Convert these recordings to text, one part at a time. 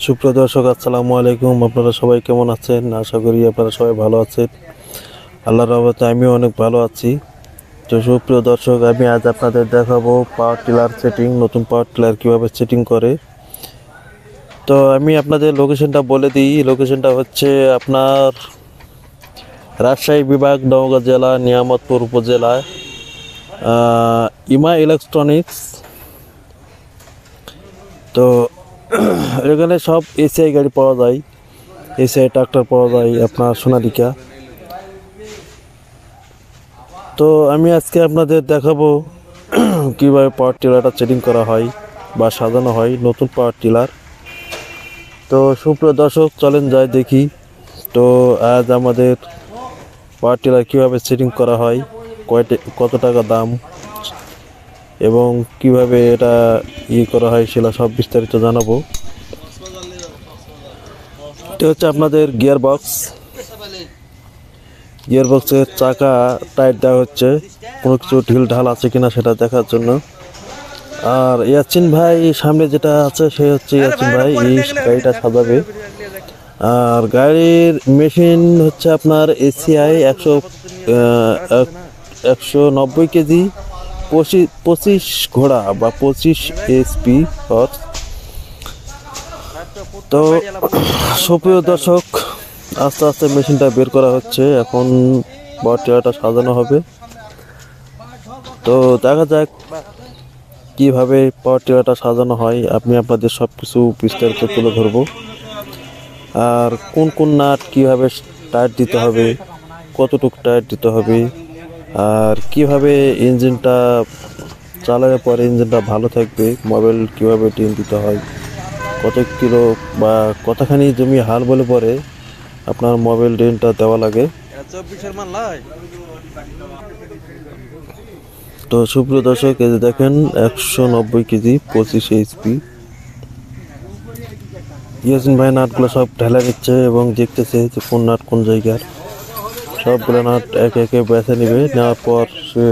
সুপ্রিয় দর্শক, আসসালামু আলাইকুম। আপনারা সবাই কেমন আছেন? আশা করি আপনারা সবাই ভালো আছেন। আল্লাহর রহমতে আমিও অনেক ভালো আছি। তো সুপ্রিয় দর্শক, আমি আজ আপনাদের দেখাবো পাওয়ার টিলার সেটিং, নতুন পাওয়ার টিলার কীভাবে সেটিং করে। তো আমি আপনাদের লোকেশনটা বলে দিই। লোকেশনটা হচ্ছে আপনার রাজশাহী বিভাগ, নওগাঁ জেলা, নিয়ামতপুর উপজেলায় ইমা ইলেকট্রনিক্স। তো এখানে সব এসিআই গাড়ি পাওয়া যায়, এসিআই ট্রাক্টর পাওয়া যায়, আপনার সোনালিকা। তো আমি আজকে আপনাদের দেখাবো কীভাবে পাওয়ার টিলারটা সেটিং করা হয় বা সাজানো হয়, নতুন পাওয়ার টিলার। তো সুপ্রিয় দর্শক, চলেন যাই দেখি। তো আজ আমাদের পাওয়ার টিলার কীভাবে সেটিং করা হয়, কত টাকা দাম এবং কিভাবে এটা করা হয় সেটা সব বিস্তারিত জানাবো। এটা হচ্ছে আপনাদের গিয়ারবক্সের চাকা টাইট দেওয়া হচ্ছে, কোনো কিছু ঢিল ঢাল আছে কিনা সেটা দেখার জন্য। আর ইয়াসিন ভাই সামনে যেটা আছে সে হচ্ছে ইয়াসিন ভাই, এই গাড়িটা সাজাবে। আর গাড়ির মেশিন হচ্ছে আপনার এসিআই 190 কেজি, 25 ঘোড়া বা 25 HP হর্স। তো সুপ্রিয় দর্শক, আস্তে আস্তে মেশিনটা বের করা হচ্ছে। এখন পাওয়ার টিলারটা সাজানো হবে। তো দেখা যাক কিভাবে পাওয়ার টিলারটা সাজানো হয়। আমি আপনাদের সব কিছু বিস্তারিত তুলে ধরবো। আর কোন কোন নাট কিভাবে টায়ার দিতে হবে, কতটুকু টায়ার দিতে হবে, আর কিভাবে ইঞ্জিনটা চালালে পরে ইঞ্জিনটা ভালো থাকবে, মোবাইল কিভাবে টিন দিতে হয়, কত কিলো বা কতখানি জমি হাল বলে পরে আপনার মোবাইল ড্রেনটা দেওয়া লাগে। তো সুপ্রিয় দর্শক, এই যে দেখেন 190 কেজি, 25 HP। ইয়াসিন ভাই নাটগুলো সব ঢেলা নিচ্ছে এবং দেখতেছে যে কোন নাট কোন জায়গার। সবগুলো নাট একে একে বেছে নেবে, নেওয়ার পর সে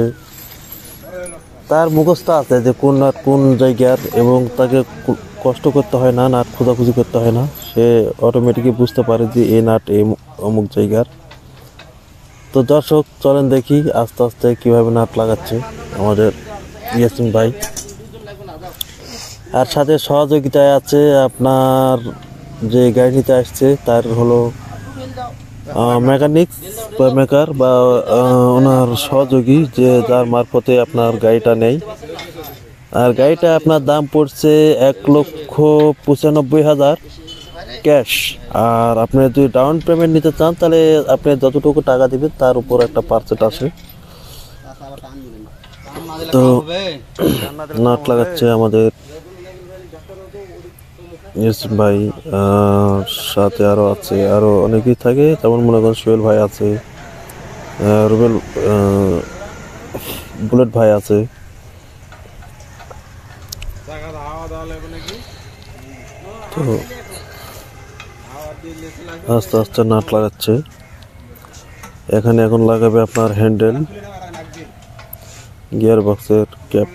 তার মুখস্থ আছে যে কোন নাট কোন জায়গার, এবং তাকে কষ্ট করতে হয় না, নাট খোঁজাখুঁজি করতে হয় না। সে অটোমেটিকই বুঝতে পারে যে এই নাট এই অমুক জায়গার। তো দর্শক, চলেন দেখি আস্তে আস্তে কিভাবে নাট লাগাচ্ছে আমাদের ইয়াসিন ভাই। আর সাথে সহযোগিতায় আছে আপনার যে গাড়ি নিতে আসছে তার হলো মেকানিক্স বা মেকার বা ওনার সহযোগী, যে যার মারফতে আপনার গাড়িটা নেই। আর গাড়িটা আপনার দাম পড়ছে 1,95,000 ক্যাশ। আর আপনি যদি ডাউন পেমেন্ট নিতে চান তাহলে আপনি যতটুকু টাকা দিবেন তার উপর একটা পার্সেন্ট আসে। তো নাট লাগাচ্ছে আমাদের ইয়াসিন ভাই, সাথে আরো আছে, আরো অনেকেই থাকে, যেমন মনে করেন সোহেল ভাই আছে, রুবেল, বুলেট ভাই আছে। তো আস্তে আস্তে নাট লাগাচ্ছে। এখানে এখন লাগাবে আপনার হ্যান্ডেল, গিয়ার বক্সের ক্যাপ,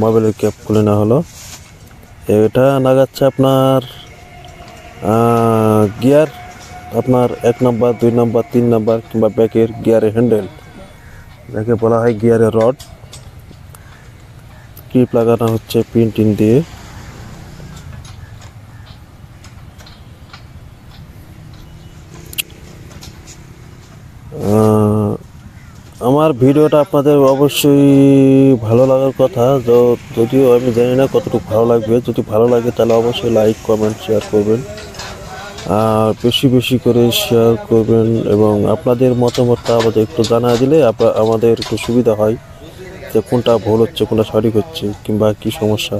মোবাইলের ক্যাপ খুলে নেওয়া হলো। এটা লাগাচ্ছে আপনার গিয়ার, আপনার 1 নাম্বার, 2 নাম্বার, 3 নাম্বার কিংবা ব্যাকের গিয়ারের হ্যান্ডেল, যাকে বলা হয় গিয়ারের রড। ক্লিপ লাগানো হচ্ছে পিন দিয়ে। আমার ভিডিওটা আপনাদের অবশ্যই ভালো লাগার কথা, যদিও আমি জানি না কতটুকু ভালো লাগবে। যদি ভালো লাগে তাহলে অবশ্যই লাইক, কমেন্ট, শেয়ার করবেন। আর বেশি বেশি করে শেয়ার করবেন এবং আপনাদের মতামতটা আমাদের একটু জানা দিলে আমাদের একটু সুবিধা হয় যে কোনটা ভুল হচ্ছে, কোনটা সঠিক হচ্ছে, কিংবা কি সমস্যা।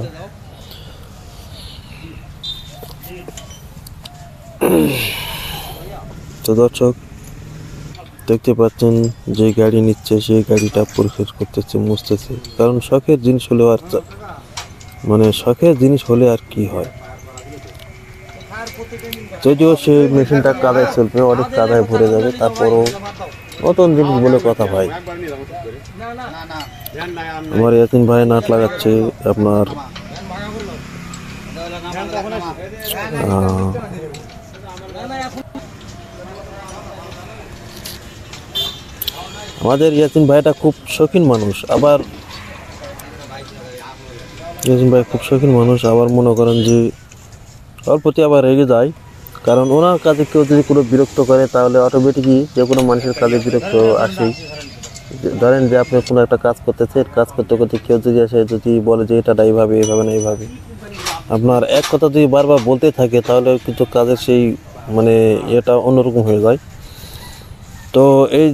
তো দর্শক, দেখতে পাচ্ছেন যে গাড়ি নিচ্ছে সেই গাড়িটা পরিষ্কার করতেছে, মুছতেছে। কারণ শখের জিনিস হলে আর শখের জিনিস হলে আর কি হয়। যদিও সেই মেশিনটা কাদায় চলবে, অনেক কাদায় ভরে যাবে, তারপরও নতুন জিনিস বলে কথা ভাই। আমার ইয়াসিন ভাই নাট লাগাচ্ছে আপনার আমাদের ইয়াসিন ভাইটা খুব শৌখিন মানুষ, আবার ইয়াসিন ভাই খুব শৌখিন মানুষ, আবার মনে করেন যে অল্পতে আবার রেগে যায়, কারণ ওনার কাজে কেউ যদি কোনো বিরক্ত করে তাহলে অটোমেটিকই যে কোনো মানুষের কাজে বিরক্ত আসেই। ধরেন যে আপনি কোনো একটা কাজ করতেছেন, কাজ করতে করতে কেউ যদি আসে যদি বলে যে এটা এইভাবে এইভাবে না এইভাবে, আপনার এক কথা যদি বারবার বলতে থাকে তাহলে কিন্তু কাজের সেই মানে এটা অন্যরকম হয়ে যায়। তো এই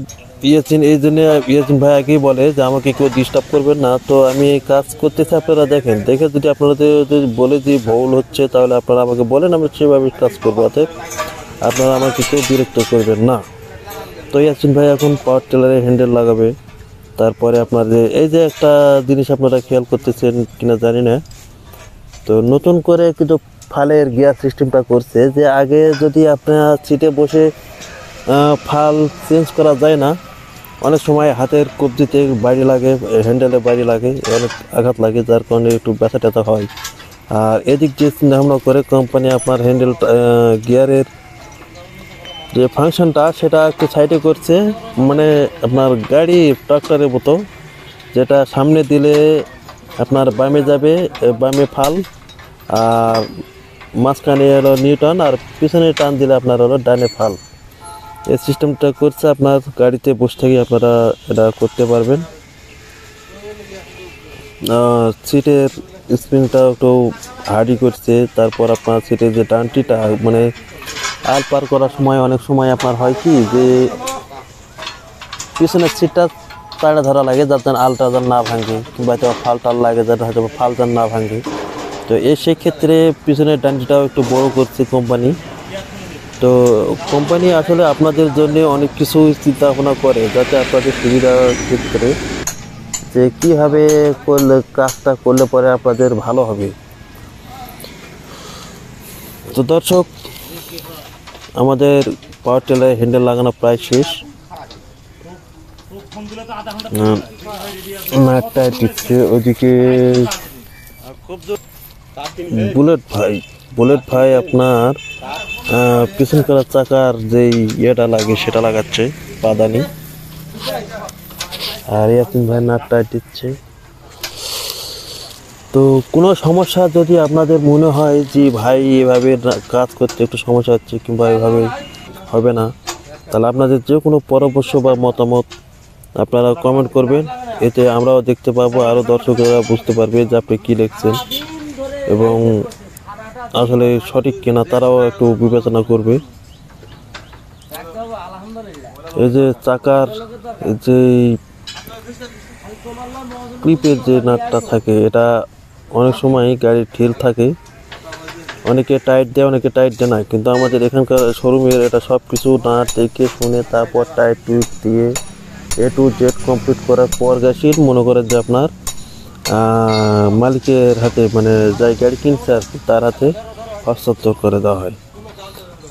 এই জন্য ইয়াসিন ভাই আগেই বলে যে আমাকে কেউ ডিস্টার্ব করবেন না। তো আমি এই কাজ করতেছি, আপনারা দেখেন, দেখে যদি আপনাদের যদি বলে যে ভুল হচ্ছে তাহলে আপনারা আমাকে বলেন, আমি সেভাবে কাজ করবো, অতএব আপনারা আমাকে কেউ বিরক্ত করবেন না। তো ইয়াসিন ভাই এখন পাওয়ার টিলারে হ্যান্ডেল লাগাবে। তারপরে আপনার যে এই যে একটা জিনিস আপনারা খেয়াল করতেছেন কিনা জানি না, তো নতুন করে কিন্তু ফালের গিয়ার সিস্টেমটা করছে, যে আগে যদি আপনার সিটে বসে ফাল চেঞ্জ করা যায় না, অনেক সময় হাতের কবজিতে বাড়ি লাগে, হ্যান্ডেলে বাড়ি লাগে, অনেক আঘাত লাগে, যার কারণে একটু ব্যথা ট্যাথা হয়। আর এদিক দিয়ে চিন্তা ভাবনা করে কোম্পানি আপনার হ্যান্ডেল গিয়ারের যে ফাংশনটা সেটা একটু সাইডে করছে, মানে আপনার গাড়ি ট্রাক্টরের মতো, যেটা সামনে দিলে আপনার বামে যাবে, বামে ফাল, আর মাঝখানে হলো নিউটন, আর পিছনে টান দিলে আপনার হলো ডানে ফাল। এই সিস্টেমটা করছে, আপনার গাড়িতে বসে থেকে আপনারা এটা করতে পারবেন। সিটের স্প্রিংটা একটু হার্ডি করছে। তারপর আপনার সিটের যে ডানটিটা মানে আল পার করার সময় অনেক সময় আপনার হয় কি যে পিছনের সিটটা তাড়া ধরা লাগে, যাতে আলটা যেন না ভাঙে, কিংবা ফাল টাল লাগে যাতে হয়তো ফাল যেন না ভাঙে। তো সেই ক্ষেত্রে পিছনের ডানটিটাও একটু বড় করছে কোম্পানি। তো কোম্পানি আসলে আপনাদের জন্য অনেক কিছু চিন্তা ভাবনা করে, যাতে আপনাদের সুবিধার ক্ষেত্রে যে কীভাবে করলে কাজটা করলে পরে আপনাদের ভালো হবে। তো দর্শক, আমাদের পাওয়ার টিলারে হ্যান্ডেল লাগানো প্রায় শেষ। নাটটা দিচ্ছে ওইদিকে বুলেট ভাই আপনার পিছন করার চাকার যেই ইয়েটা লাগে সেটা লাগাচ্ছে, পাদানি। আর ইয়াসিন ভাই নাটটা দিচ্ছে। তো কোনো সমস্যা যদি আপনাদের মনে হয় যে ভাই এভাবে কাজ করতে একটু সমস্যা হচ্ছে কিংবা এভাবে হবে না, তাহলে আপনাদের যে কোনো পরামর্শ বা মতামত আপনারা কমেন্ট করবেন, এতে আমরাও দেখতে পাবো, আরও দর্শকেরা বুঝতে পারবে যে আপনি কী লিখছেন এবং আসলে সঠিক কিনা তারাও একটু বিবেচনা করবে। এই যে চাকার যে ক্লিপের যে নাটটা থাকে, এটা অনেক সময় গাড়ির ঢিল থাকে, অনেকে টাইট দেয় অনেকে টাইট দেয় না, কিন্তু আমাদের এখানকার শোরুমের এটা সব কিছু নাট দেখে শুনে তারপর টাইট টুইট দিয়ে A to Z কমপ্লিট করার পর গাড়ি মনে করেন যে আপনার মালিকের হাতে, মানে যাই গাড়ি কিনছে আর কি, তার হাতে হস্তান্তর করে দেওয়া হয়।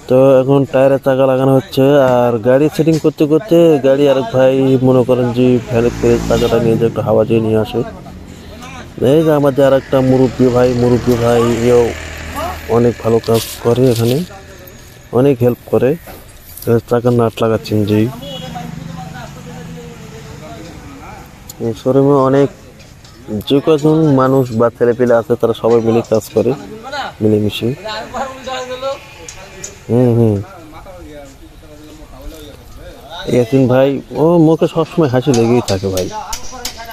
তো এখন টায়ারের চাকা লাগানো হচ্ছে, আর গাড়ি সেটিং করতে করতে গাড়ি আরেক ভাই মনে করেন যে ভ্যানে করে চাকাটা নিয়ে যে একটু হাওয়া দিয়ে নিয়ে আসে। এই যে আমাদের আর একটা মুরব্বী ভাই এও অনেক ভালো কাজ করে, এখানে অনেক হেল্প করে, চাকার নাট লাগাচ্ছেন যেই শোরুমে অনেক যে কজন মানুষ বা ছেলেপেলে আছে তারা সবাই মিলে কাজ করে মিলেমিশে। ইয়াসিন ভাই ও মুখে সবসময় হাসি লেগেই থাকে ভাই,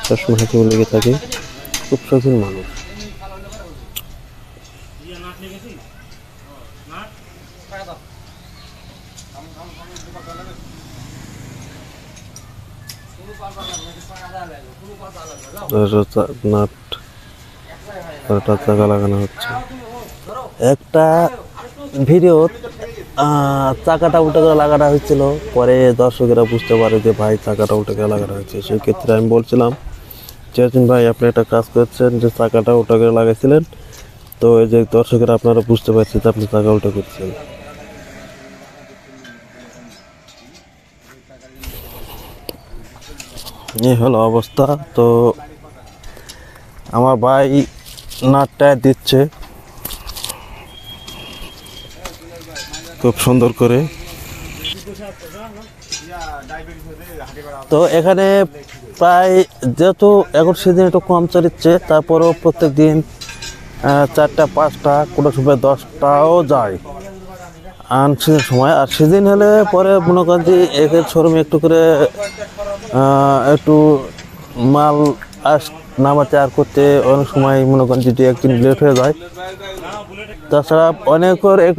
সবসময় হাসি লেগে থাকে, খুব শৌখিন মানুষ। চাকা লাগানো হচ্ছে। একটা ভিডিও চাকাটা উল্টো করে লাগানো হয়েছিল, পরে দর্শকেরা বুঝতে পারে যে ভাই চাকাটা উল্টো করে লাগানো হয়েছে। সেই ক্ষেত্রে আমি বলছিলাম চেয়ারম্যান ভাই আপনি একটা কাজ করছেন যে চাকাটা উল্টো করে লাগাইছিলেন, তো এই যে দর্শকেরা আপনারা বুঝতে পারছেন যে আপনি চাকা উল্টো করছেন। এই হলো অবস্থা। তো আমার ভাই নাটটা দিচ্ছে, খুব সুন্দর করে। তো এখানে প্রায় যেহেতু এখন সিজন একটু কম চলছে, তারপরেও প্রত্যেক দিন 4টা 5টা কোনো সময় 10টাও যায় আনসিজন সময়। আর সিজন হলে পরে মনে করেন যে একের শোরুমে একটু করে একটু মাল নামাতে আর করতে অনেক সময় মনে করেন যদি একদিন লেট হয়ে যায়। তাছাড়া অনেক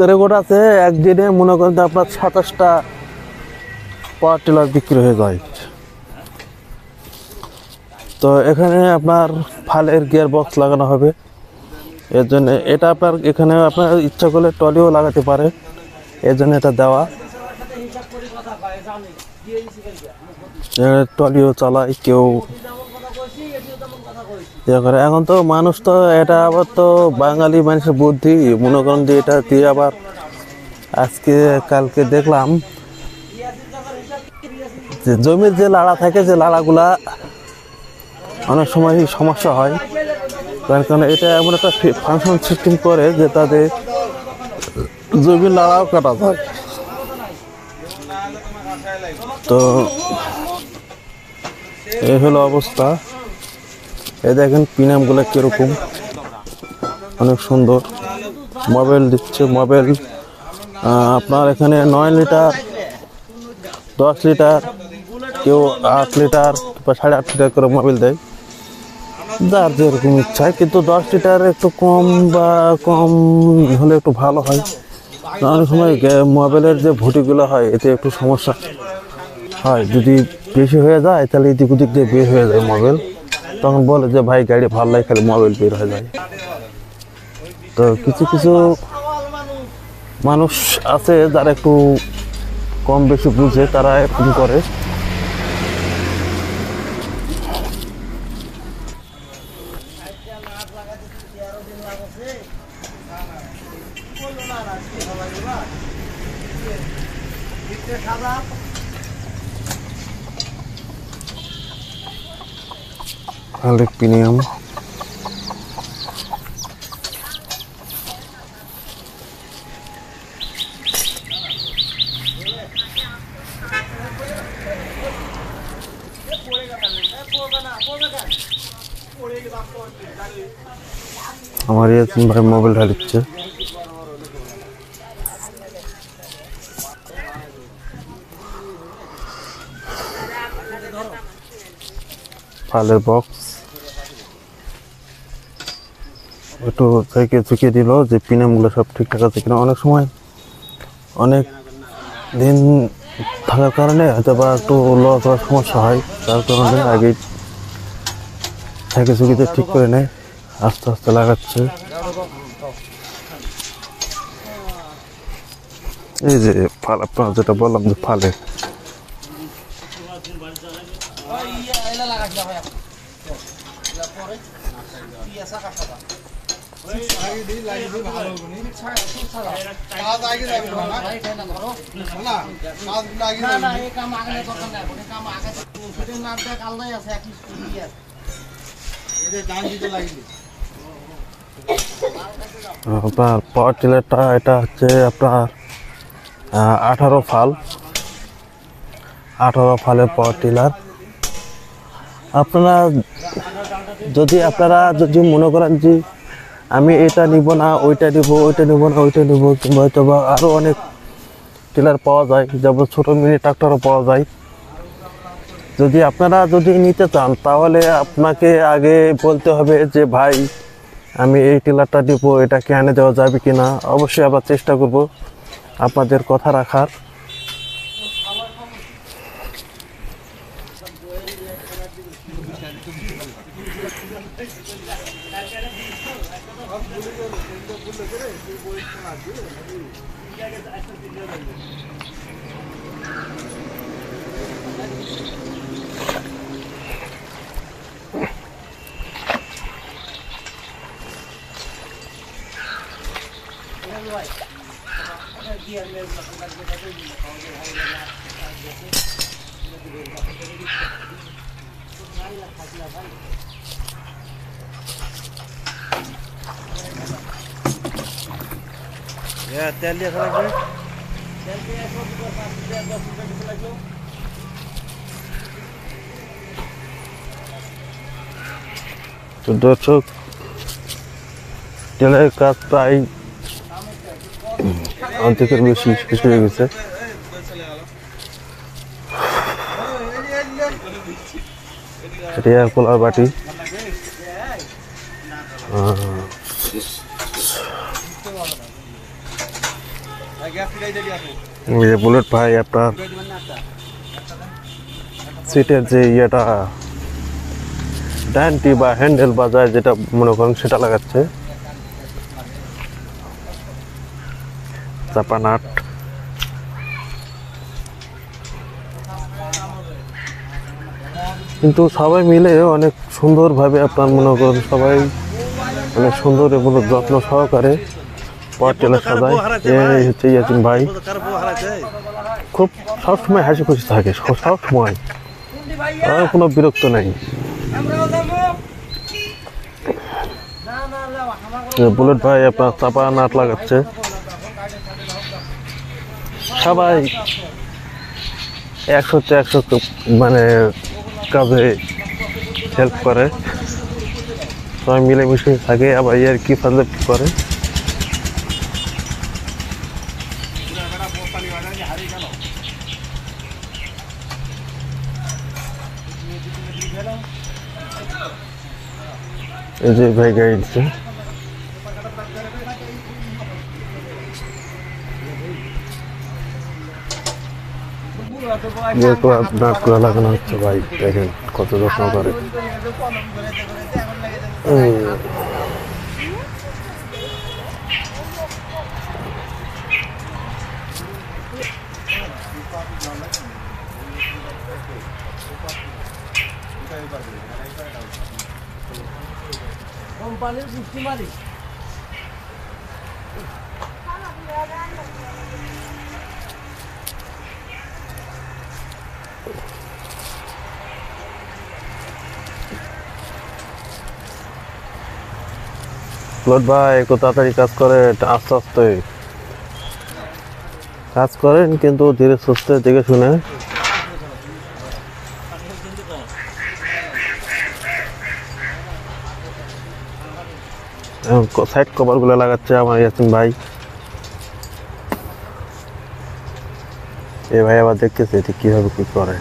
রেকর্ড আছে একদিনে মনে করেন যে আপনার 27টা পাওয়ার টিলার বিক্রি হয়ে যায়। তো এখানে আপনার ফালের গিয়ার বক্স লাগানো হবে, এর জন্য এটা আপনার এখানে আপনার ইচ্ছা করলে টলিও লাগাতে পারে, এর জন্য এটা দেওয়া। টলিও চালায় কেউ ইয়ে করে। এখন তো মানুষ তো এটা আবার তো বাঙালি মানুষের বুদ্ধি, মনে করেন যে এটা দিয়ে আবার আজকে কালকে দেখলাম যে জমির যে লাড়া থাকে, যে লাড়াগুলা অনেক সময় সমস্যা হয়, তার কারণে এটা এমন একটা ফাংশন সিস্টেম করে যে তাদের জমির লাড়াও কাটা যায়। তো এই হলো অবস্থা। এই দেখেন পিনামগুলো কিরকম, অনেক সুন্দর। মোবাইল দিচ্ছে, মোবাইল আপনার এখানে 9 লিটার, 10 লিটার, কেউ 8 লিটার বা 8.5 লিটার করে মোবাইল দেয়, যার যেরকম ইচ্ছা। কিন্তু 10 লিটার একটু কম বা কম হলে একটু ভালো হয়। অনেক সময় মোবাইলের যে ভুটিগুলো হয় এতে একটু সমস্যা হয়, যদি বেশি হয়ে যায় তাহলে এদিক ওদিক দিয়ে বের হয়ে যায় মোবাইল, তখন বলে যে ভাই গাড়ি ভালো লাগে, খালি মোবাইল বের হয়ে যায়। তো কিছু কিছু মানুষ আছে যারা একটু কম বেশি বুঝে, তারা এরকম করে। প্রিমিয়াম আমার ভাই মোবাইল ঢালিচ্ছে। ফালের বক্স একটু থেকে চুকিয়ে দিল যে পিনামগুলো সব ঠিকঠাক আছে কিনা। অনেক সময় অনেক দিন থাকার কারণে হয়তো বা একটু লস হওয়ার সমস্যা হয়, তার কারণে আগে থেকে চুকিতে ঠিক করে নেয়, আস্তে আস্তে লাগাচ্ছে। এই যে ফাল, আপনার যেটা বললাম যে ফালে আপনার পাওয়ার টিলারটা এটা হচ্ছে আপনার 18 ফাল, 18 ফালের পাওয়ার টিলার। আপনারা যদি মনে করেন যে আমি এটা নিব না, ওইটা নিব, ওইটা নিব না, ওইটা নিব, কিংবা হয়তো বা আরও অনেক টিলার পাওয়া যায়, যেমন ছোটো মিনি ট্রাক্টরও পাওয়া যায়। যদি আপনারা নিতে চান তাহলে আপনাকে আগে বলতে হবে যে ভাই আমি এই টিলারটা নিব, এটা কি এনে দেওয়া যাবে কি না। অবশ্যই আবার চেষ্টা করব আপনাদের কথা রাখার। তেল দিয়ে তো দর্শক টেলারের কাজ প্রায় অর্ধেকের বেশি শেষ হয়ে গেছে। এয়ার কুলার বাটি বুলেট ভাই আপনার সিটের যে ইয়েটা ডানটি বা হ্যান্ডেল বাজায় যেটা মনে করেন সেটা লাগাচ্ছে। চাপা নাট কিন্তু সবাই মিলে অনেক সুন্দরভাবে আপনার মনে করেন সবাই অনেক সুন্দর এবং যত্ন সহকারে পাওয়ার টেলার সাজায়। এই হচ্ছে ইয়াসিন ভাই, খুব সবসময় হাসি খুশি থাকে, সবসময় কোনো বিরক্ত নেই। বুলেট ভাই আপনার চাপা নাট লাগাচ্ছে। সবাই 100 মানে কাজে হেল্প করে, সবাই মিলেমিশে থাকে, আবার ইয়ার কি ফাজলাম করে। এই যে ভাই গাড়ি দিচ্ছে, নাটগুলো লাগানো হচ্ছে। ভাই দেখেন কত যত্ন করে। কোম্পানির বৃষ্টি মারি বুলেট ভাই একটু তাড়াতাড়ি কাজ করে, আস্তে আস্তে কাজ করেন কিন্তু ধীরে সুস্থে দেখে শুনে। সাইড কভার গুলো লাগাচ্ছে আমার ইয়াসিন ভাই। এ ভাই আবার দেখতেছে এটি কিভাবে কি করে।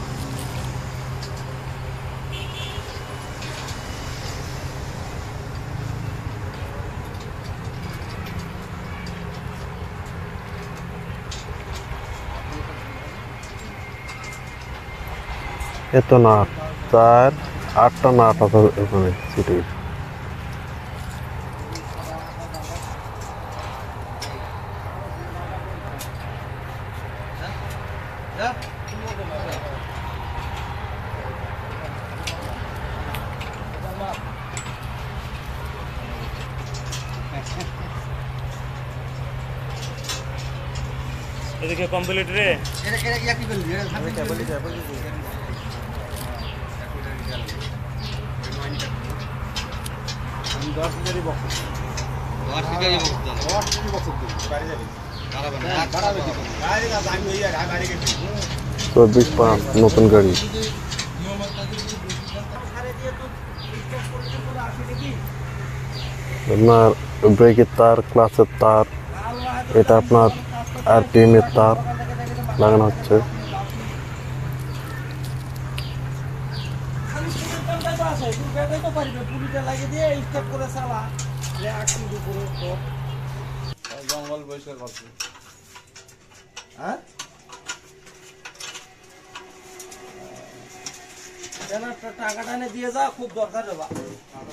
এত নাট 8টা নাট আছে এখানে সিটি। এদিকে কমপ্লিট রে এটা ইয়া কি বললি এটা সামনে বলি যা বলি আমি 10 লিটারই বক্স 10 লিটারই বক্স বাইরে যাবে বাড়াবে কি বাইরে না আমি এই গাড়ি গেছি 24/5 নতুন গাড়ি। আপনার ব্রেকের তার, ক্লাসের তার, এটা আপনার RPM এর তার লাগানো হচ্ছে। জঙ্গল পরিষ্কার করছে হ্যাঁ টাকাটা এনে দিয়ে যা, খুব দরকার রে বা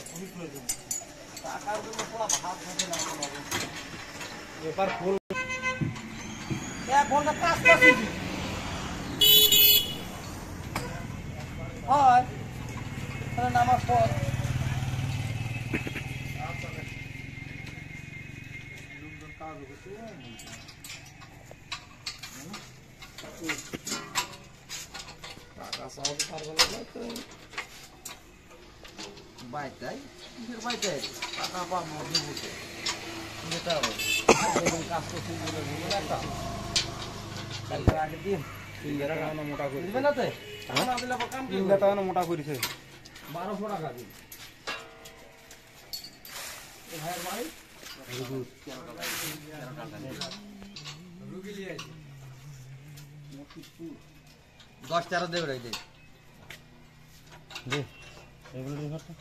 খুবই প্রয়োজন টাকার জন্য পুরো ভাত থাকে না এবার ফুল এক ঘন্টা কাজ করছি হয় তাহলে নামাজ পড় কাজ হচ্ছে টাকা সব পারবো না তো বাইটাই কিসের বাইটাই টাকা পাবো দিবতে যেটা হবে কাজ করছি বলে একটা কালকে আগের দিন 3 টাকা মোটা করে দিবেন না তো না দিলে আবার কাম 3 টাকা মোটা করেছে 1200 টাকা দিন এই ভাইয়ের ভাই রুগী লিয়ে আছে 10-13 দেবে রে দে এগুলো দিয়ে ঘরটা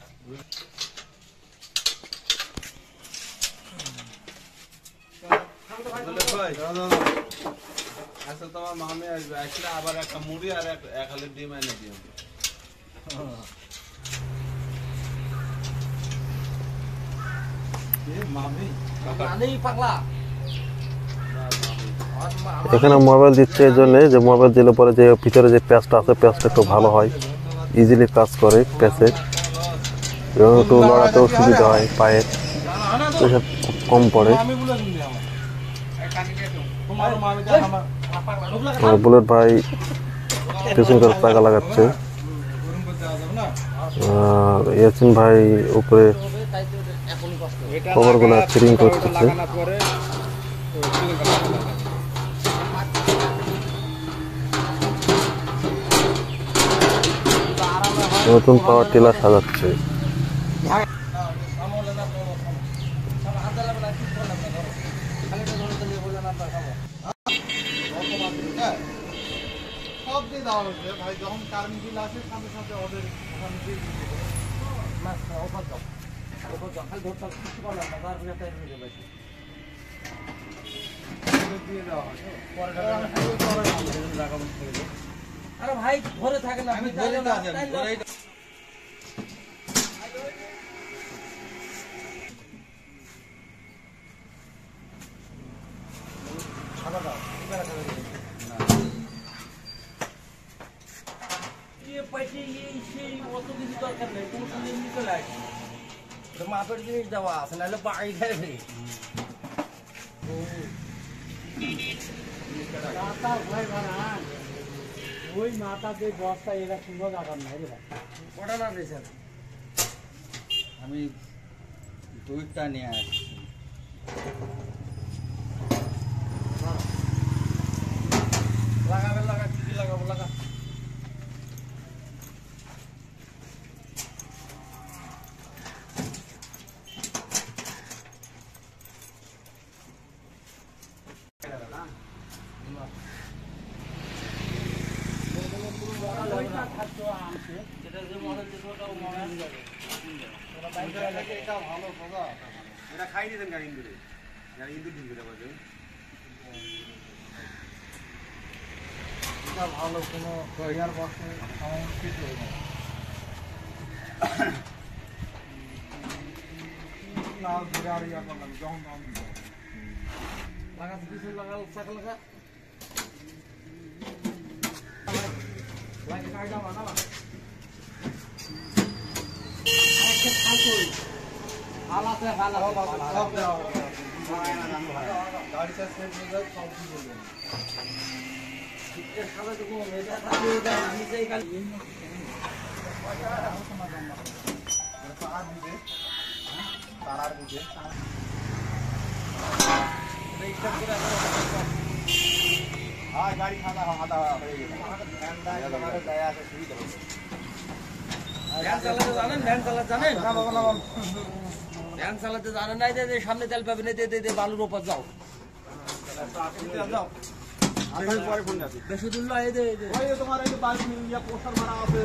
আচ্ছা তোমার মামি আসবে আসলে আবার একটা মুড়ি আর এক হালির ডিম এনে দিও মামি নানি পাগলা এখানে মোবাইল দিচ্ছে এই জন্যে যে মোবাইল দিলে পরে যে ভিতরে যে প্যাচটা আছে প্যাচটা একটু ভালো হয়, ইজিলি কাজ করে প্যাচের, এবং একটু লড়াতেও সুবিধা হয়, পায়ে প্রেশার খুব কম পড়ে। আর বুলেট ভাই পেছন করে চাকা লাগাচ্ছে, আর ইয়াসিন ভাই উপরে কভারগুলো ফিটিং করতেছে। নতুন পাওয়ার টিলার সাজাচ্ছে। সব দিয়ে দেওয়া হচ্ছে ভাই, যখন কারেন্ট বিল আসে সাথে সাথে ওদের ওখানে দিয়ে দিতে হবে। দিয়ে দেওয়া হয় আরে ভাই ঘরে থাকে না, আমি ধরে না মাপের জিনিস দেওয়া আছে, নাহলে বাড়ি খাবে। ওই মাথাতে বস্তা এরা সুন্দর ব্যাপার নাই রে ভাই। কটা না দিয়েছেন? আমি 2টা নিয়ে আসছি। লাগাবে লাগা, কি কি লাগাবো লাগা। যেটা যে মডেল যেটা ওটাও মডেল যাবে। এটা ভালো দাদা, এটা খাই দিতেন গাড়ি ইন্দুরে গাড়ি ইন্দুর ঢুকে দেবো এটা ভালো, কোনো ইয়ার বক্সে কিছু না। না ঘুরে আর ইয়া করলাম যখন তখন লাগা কিছু লাগাল সাইকেল লাগা। লাগে কাটা বানালা। আচ্ছা খাই আলাতে আলাতে সব দেওয়া হবে। গাড়ি চাষ করে সব কিছু বলবেন। এর সাথে তো কোনো মেটা থাকে ওটা আমি চাই কাল তার দিবে, তারার দিবে। রেজিস্টার করে হ্যাঁ গাড়ি খাওয়া আদা হয়ে গেছে। দেয়া আছে সুবিধা হবে। ভ্যান চালাতে জানেন? ভ্যান চালাতে জানেন? ভ্যান চালাতে জানেন নাই? যে সামনে তেল পাবেন, দে বালুর ওপর যাও। যাও পরে ফোন যাচ্ছে। বেশি দূর নয়, এই দে ওই যে তোমার এই যে বাইক নিয়ে পোস্টার মারা আছে।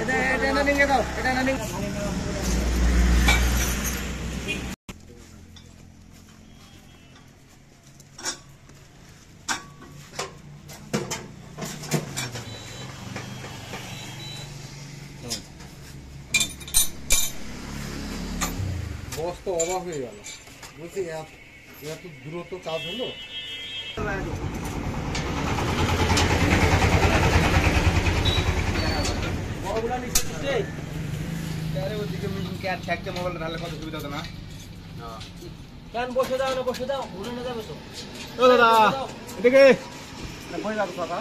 এটা না নিয়ে দাও, এটা না নিয়ে বস তো অবাক হয়ে গেল, বলছি এত দ্রুত কাজ হলো। বড়গুলা নিচে দিচ্ছে। ওদিকে ক্যাট থাকতে মোবাইল ঢালে কত সুবিধা হতো না। কেন বসে দাও না, বসে দাও, ঘুরে না যাবে তো। ও দাদা এদিকে কই যাবো দাদা?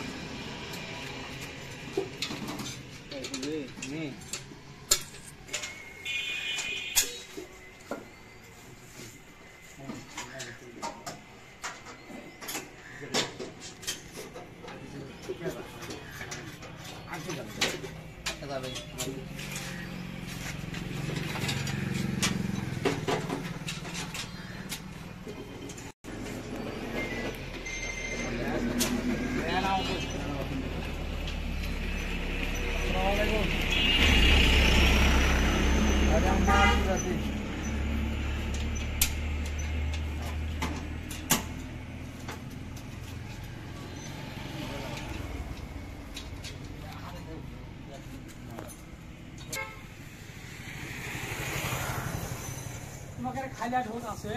খাইলা ঢোক আছে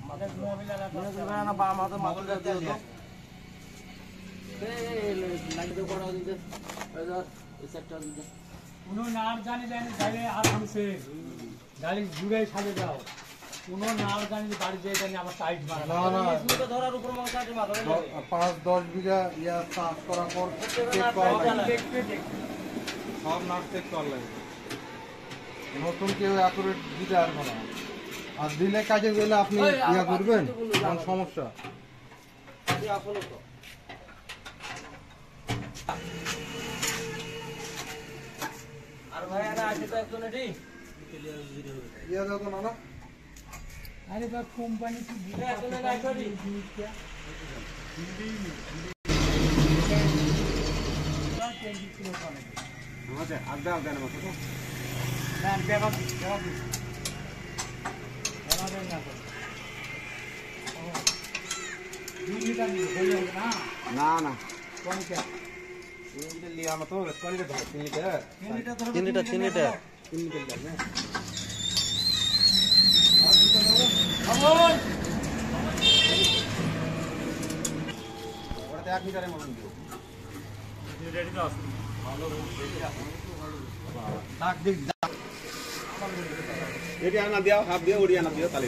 মাথায় মোবাইল না বা আমাদের মাথায় দিয়ে দাও লাইট তো করা দিতে এই সেক্টর দিতে কোনো নাম জানি যাইলে আর হামছে গাড়ি জুড়ে সাজে দাও কোনো নাম জানি বাড়ি যেয়ে জানি আবার টাইট মারা না না শুরুতে ধরার উপর মাথা দিয়ে মাথা 5-10 বিঘা ইয়া চাষ করার পর চেক করা লাগে সব নাট চেক করা লাগে নতুন কেউ অ্যাকুরেট দিতে পারবে না আর দিলে কাজে গেলে আপনি ইয়া করবেন কোন সমস্যা আসলে তো আর ভাই না আছে তো একজন এটি ইয়া দাও তো না আরে বা কোম্পানি কি দিবে একজন না সরি আমাদের আড্ডা আড্ডা না মত না বেবা না লিটার হয়ে না না না কোন কে লিয়া মত কোন litre 3 litre 3 litre 3 litre 3 litre না আমন ওটা 1 লিটারের মতন দিও রেডি তো আছে ভালো ডাক দিক এটি আনা দিও হাফ দিও ওড়ি আনা দিও তালি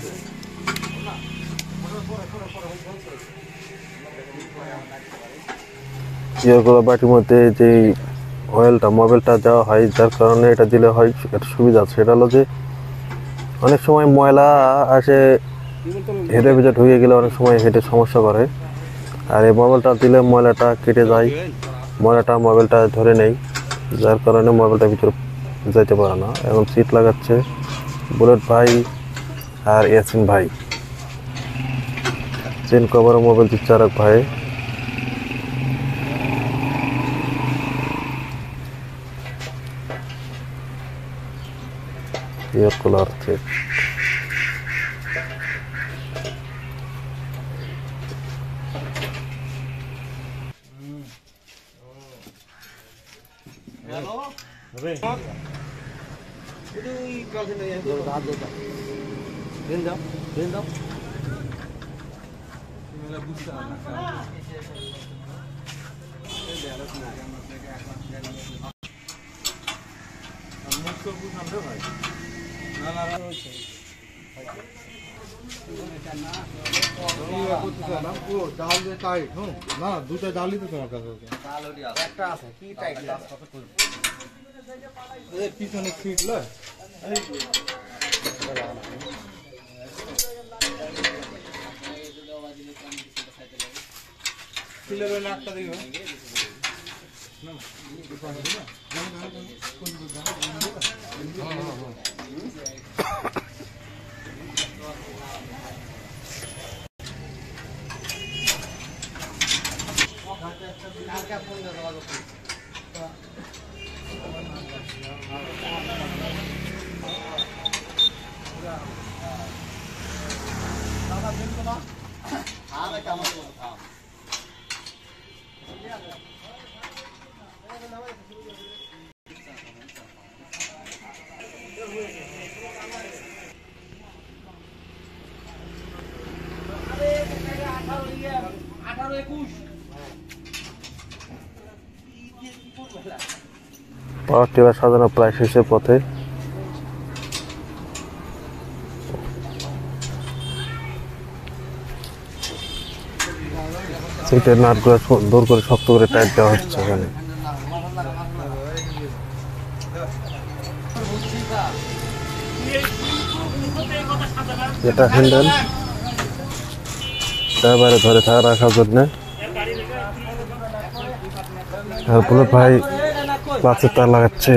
ইয়ারগুলো বাটির মধ্যে যে অয়েলটা মোবিলটা দেওয়া হয় যার কারণে এটা দিলে হয় একটা সুবিধা আছে। সেটা হলো যে অনেক সময় ময়লা আসে হেঁটে ভেজে ঢুকে গেলে অনেক সময় হেঁটে সমস্যা করে, আর এই মোবিলটা দিলে ময়লাটা কেটে যায়, ময়লাটা মোবিলটা ধরে নেই, যার কারণে মোবিলটা ভিতরে যাইতে পারে না। এখন সিট লাগাচ্ছে বুলেট ভাই আর ইয়াসিন ভাই, চেন কভার মোবিল দিচ্ছে আর এক ভাই। এয়ার কুলার চেক হ্যালো হবে এই কাছে নেই দাও দেন দাও দেন দাও মেলা বুঝতে না ডাল দিয়ে টাইট না দুটো ডালই তো তোমার কাছে একটা আছে কি টাইট আছে কত করব পিছনে সিট লয় সিলের একটা দিও পাওয়ার টিলার সাজানো প্রায় শেষের পথে। সিটের নাটগুলো সুন্দর করে শক্ত করে টাইট দেওয়া হচ্ছে এখানে। এটা হ্যান্ডেল ড্রাইভারে ধরে রাখার জন্য। আর বুলেট ভাই ক্লাচের তার লাগাচ্ছে।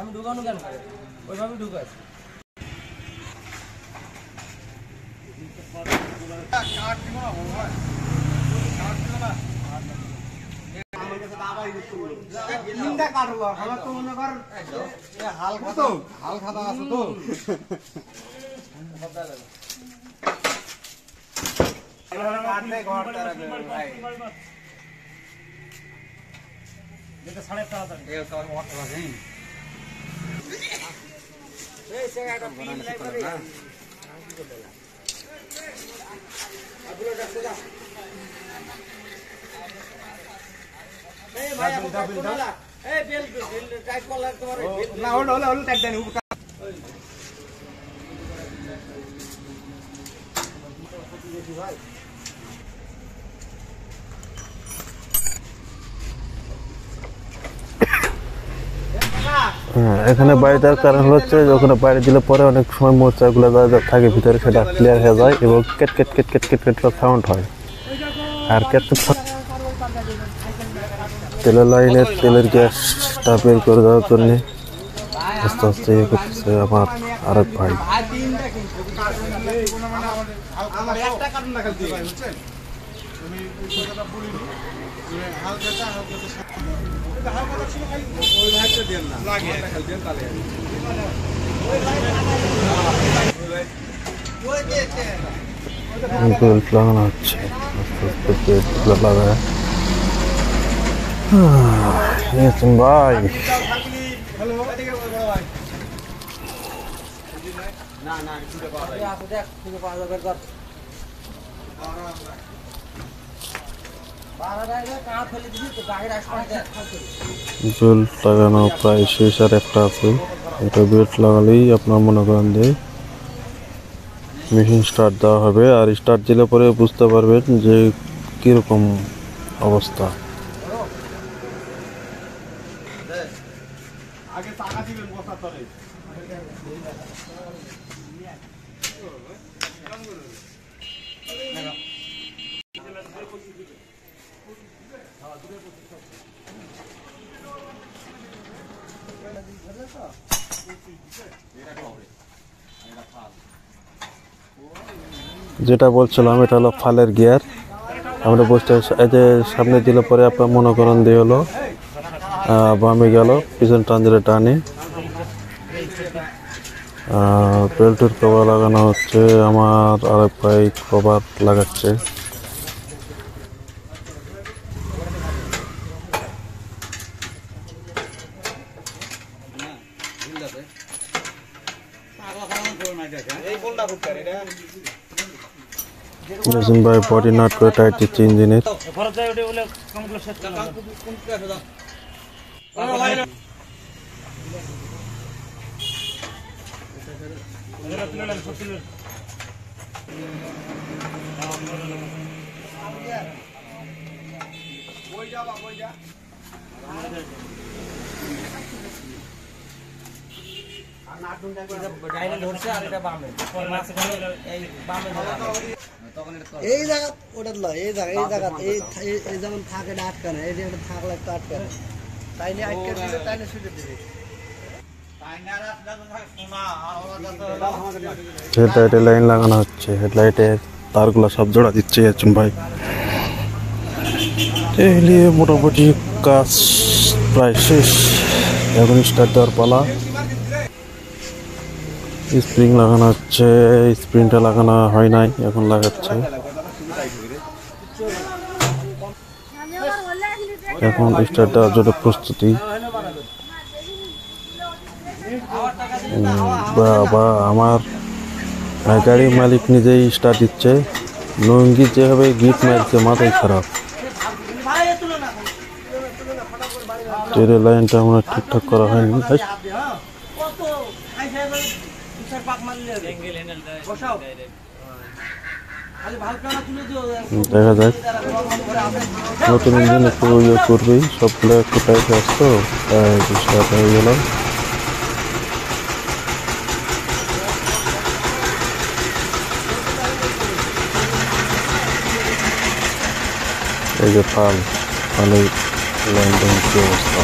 আমি ঢুকানো কেন ওইভাবে ঢুকাই হাল খাতা আছে তো এখানে বাইরে দেওয়ার কারণ হচ্ছে ওখানে বাইরে দিলে পরে অনেক সময় মোচাগুলো যা থাকে ভিতরে সেটা ক্লিয়ার হয়ে যায় এবং cat cat cat cat cat cat sound হয়। আর কেট কেট তেলের লাইনের তেলের গ্যাসটা বের করে দেওয়ার জন্য আস্তে আস্তে ইয়ে করতেছে আমার আরেক ভাই। বেল্ট লাগানো হচ্ছে আস্তে আস্তে বেল্ট লাগায় ভাই। বেল্ট লাগানো প্রায় শেষ, আর একটা আছে। এটা বেল্ট লাগালেই আপনার মনে করেন যে মেশিন স্টার্ট দেওয়া হবে। আর স্টার্ট দিলে পরে বুঝতে পারবেন যে কিরকম অবস্থা। যেটা বলছিলাম এটা হলো ফালের গিয়ার। আমরা বসতে এই যে সামনে দিলে পরে আপনার মনে করেন দিয়ে হলো বামে গেল, পিছন টান দিলে টানে। বেল্টের কভার লাগানো হচ্ছে, আমার আরেক ভাই কভার লাগাচ্ছে। ভাই বডি নাট করে টাইট দিচ্ছে ইঞ্জিনের। এই জায়গা ওটা লয়, এই জায়গা এই জায়গা এই যেমন থাকে না আটকানো, এই যে থাকলে তো আটকানো, তাই নিয়ে আটকে দিলে তাই নিয়ে ছুটে দিবে। হেডলাইটে লাইন লাগানো হচ্ছে, হেডলাইটের তারগুলো সব জোড়া দিচ্ছে একজন ভাই। এই নিয়ে মোটামুটি কাজ প্রায় শেষ, এখন স্টার্ট দেওয়ার পালা। স্প্রিং লাগানো হচ্ছে, স্প্রিংটা লাগানো হয় নাই, এখন লাগাচ্ছে। এখন স্টার্ট দেওয়ার জন্য প্রস্তুতি। বা আমার গাড়ির মালিক নিজেই স্টার্ট দিচ্ছে। লুঙ্গি যেভাবে গিট মারছে মাথায় খারাপ। ট্রেনের লাইনটা আমরা ঠিকঠাক করা হয়নি। কত আইসা এবার দুসার পাক মারলে অ্যাঙ্গেল হ্যান্ডেলটা বসাও খালি ভালকা না তুলে দিও দেখা যাক, নতুন ইঞ্জিন একটু ইয়ে করবেই, সবগুলো একটু টাইপে আসতো, তাই বিষয়টা হয়ে গেল। এই যে ফালের লাইন কি অবস্থা।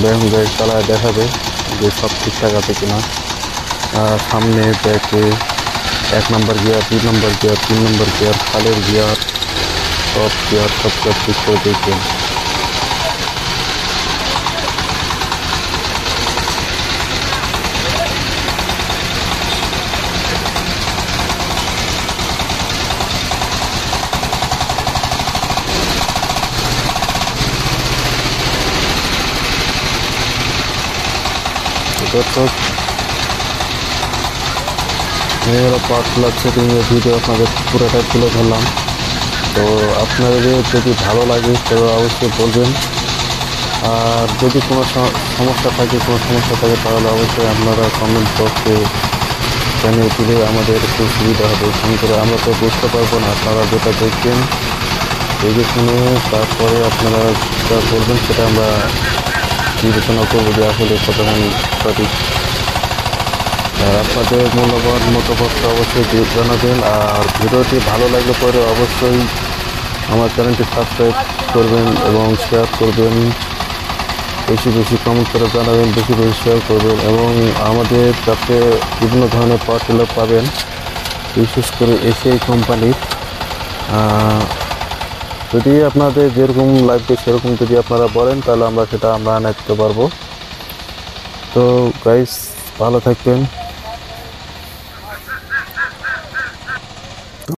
ব্যায়াম গাড়ি চালায় দেখাবে যে সব ঠিকঠাক আছে কিনা। সামনে ব্যাকে 1 নম্বর গিয়ার, 2 নম্বর গিয়ার, 3 নম্বর গিয়ার, খালের গিয়ার, সব গিয়ার সব ঠিক করে দেখবেন। দর্শক, পাওয়ার প্লাগ সেটিংয়ের ভিডিও আপনাদের পুরোটা তুলে ধরলাম। তো আপনাদের যদি ভালো লাগে তবে অবশ্যই বলবেন, আর যদি কোনো সমস্যা থাকে তাহলে অবশ্যই আপনারা কমেন্ট বক্সে জানিয়ে দিলে আমাদের একটু সুবিধা হবে। ফোন করে আমরা তো বুঝতে পারবো না, আপনারা যেটা দেখবেন দেখে শুনে তারপরে আপনারা যেটা বলবেন সেটা আমরা বিবেচনা করবো যে আসলে কতখানি সঠিক। আর আপনাদের মূল্যবান মতামতটা অবশ্যই জানাবেন। আর ভিডিওটি ভালো লাগলে পরে অবশ্যই আমার চ্যানেলটি সাবস্ক্রাইব করবেন এবং শেয়ার করবেন, বেশি বেশি কমেন্ট করে জানাবেন, বেশি বেশি শেয়ার করবেন এবং আমাদের কাছে বিভিন্ন ধরনের পাওয়ার টিলার পাবেন, বিশেষ করে এশিয়াই কোম্পানির। যদি আপনাদের যেরকম লাগবে সেরকম যদি আপনারা বলেন তাহলে আমরা সেটা আনাতে পারবো। তো গাইস, ভালো থাকবেন।